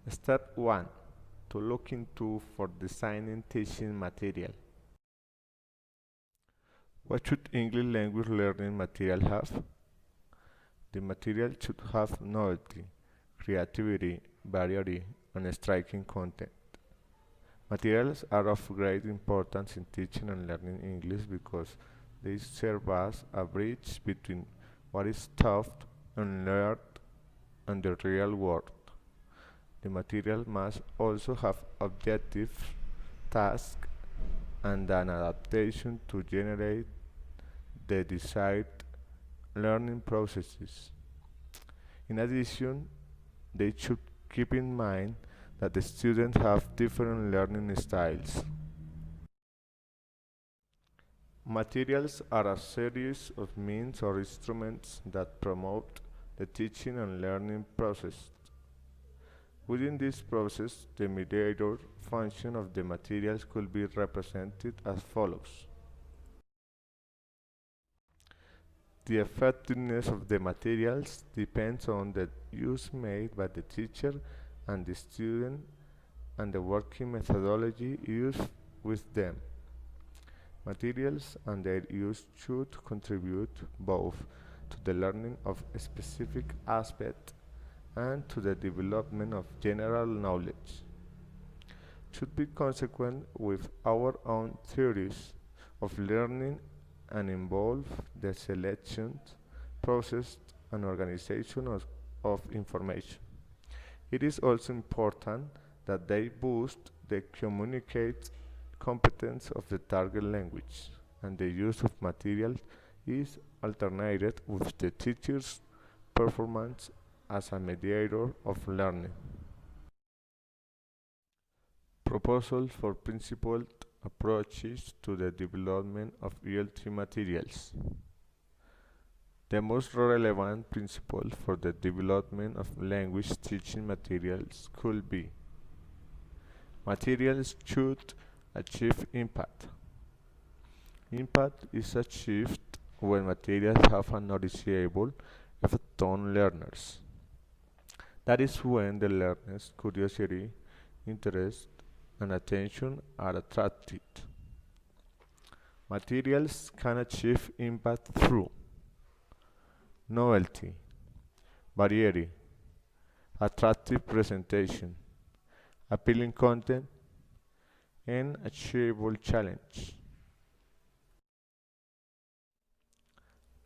Step 1. To look into for designing teaching material. What should English language learning material have? The material should have novelty, creativity, variety, and striking content. Materials are of great importance in teaching and learning English because they serve as a bridge between what is taught and learned and the real world. The material must also have objective, task, and an adaptation to generate the desired learning processes. In addition, they should keep in mind that the students have different learning styles. Materials are a series of means or instruments that promote the teaching and learning process. Within this process, the mediator function of the materials could be represented as follows. The effectiveness of the materials depends on the use made by the teacher and the student and the working methodology used with them. Materials and their use should contribute both to the learning of a specific aspect and to the development of general knowledge. Should be consequent with our own theories of learning and involve the selection, process, and organization of information. It is also important that they boost the communicate competence of the target language, and the use of materials is alternated with the teacher's performance as a mediator of learning. Proposal for principled approaches to the development of ELT materials. The most relevant principle for the development of language teaching materials could be: materials should achieve impact. Impact is achieved when materials have a noticeable effect on learners. That is when the learner's curiosity, interest, and attention are attracted. Materials can achieve impact through novelty, variety, attractive presentation, appealing content, and achievable challenge.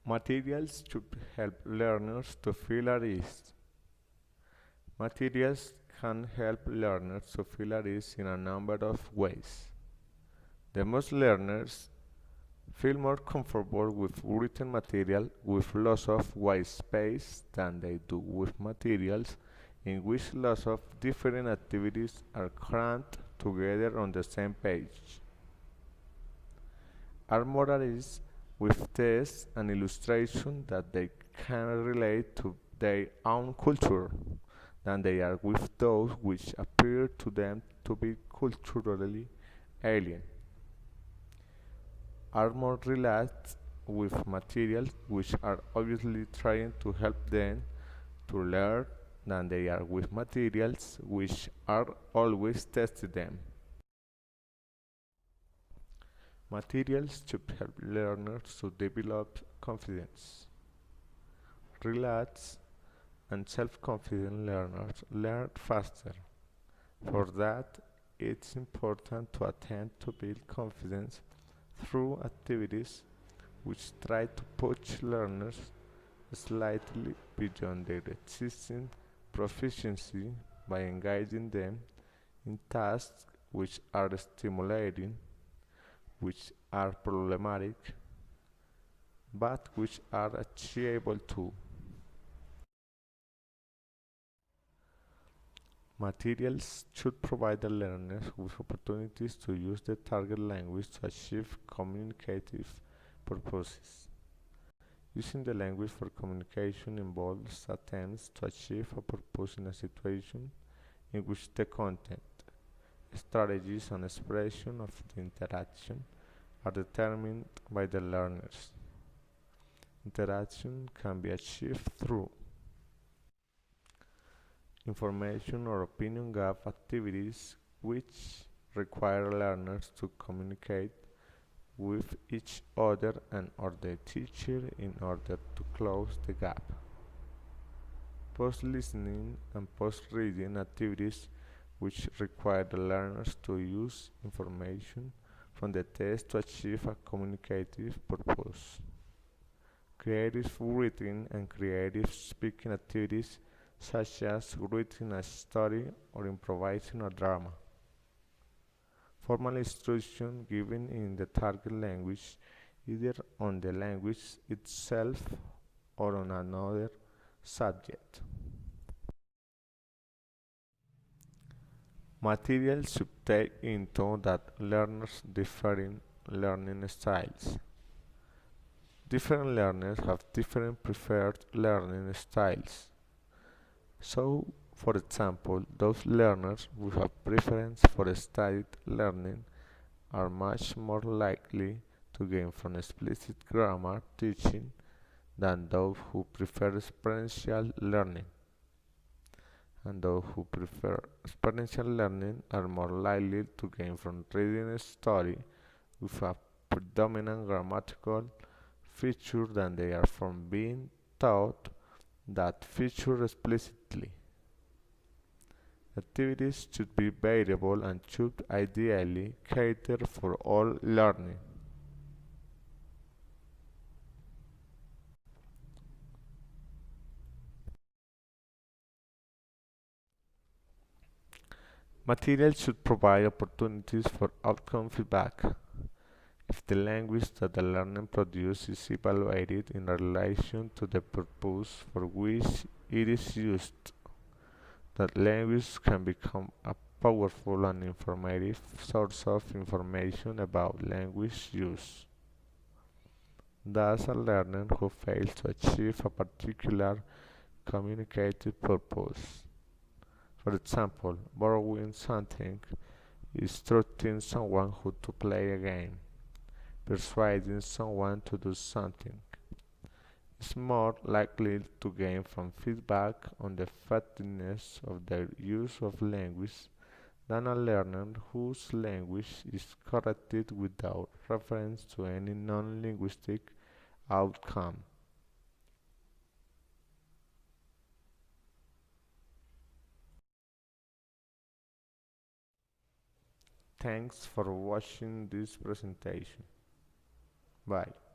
Materials should help learners to feel at ease. Materials can help learners to feel at ease in a number of ways. The most learners feel more comfortable with written material with lots of white space than they do with materials in which lots of different activities are crammed together on the same page. Are more at ease with text and illustration that they can relate to their own culture than they are with those which appear to them to be culturally alien. Are more relaxed with materials which are obviously trying to help them to learn than they are with materials which are always testing them. Materials should help learners to develop confidence. Relaxed and self-confident learners learn faster. For that, it's important to attempt to build confidence through activities which try to push learners slightly beyond their existing proficiency by engaging them in tasks which are stimulating, which are problematic, but which are achievable too. Materials should provide the learners with opportunities to use the target language to achieve communicative purposes. Using the language for communication involves attempts to achieve a purpose in a situation in which the content, strategies, and expression of the interaction are determined by the learners. Interaction can be achieved through information or opinion gap activities which require learners to communicate with each other and or the teacher in order to close the gap. Post-listening and post-reading activities which require the learners to use information from the text to achieve a communicative purpose. Creative writing and creative speaking activities such as writing a story or improvising a drama. Formal instruction given in the target language, either on the language itself or on another subject. Materials should take into that learners' differing learning styles. Different learners have different preferred learning styles. So, for example, those learners who have preference for studied learning are much more likely to gain from explicit grammar teaching than those who prefer experiential learning. And those who prefer experiential learning are more likely to gain from reading a story with a predominant grammatical feature than they are from being taught that feature explicitly. Activities should be variable and should ideally cater for all learning. Materials should provide opportunities for outcome feedback. If the language that the learner produces is evaluated in relation to the purpose for which it is used, that language can become a powerful and informative source of information about language use. Thus, a learner who fails to achieve a particular communicative purpose, for example, borrowing something, instructing someone who to play a game, persuading someone to do something, is more likely to gain from feedback on the effectiveness of their use of language than a learner whose language is corrected without reference to any non-linguistic outcome. Thanks for watching this presentation. Bye.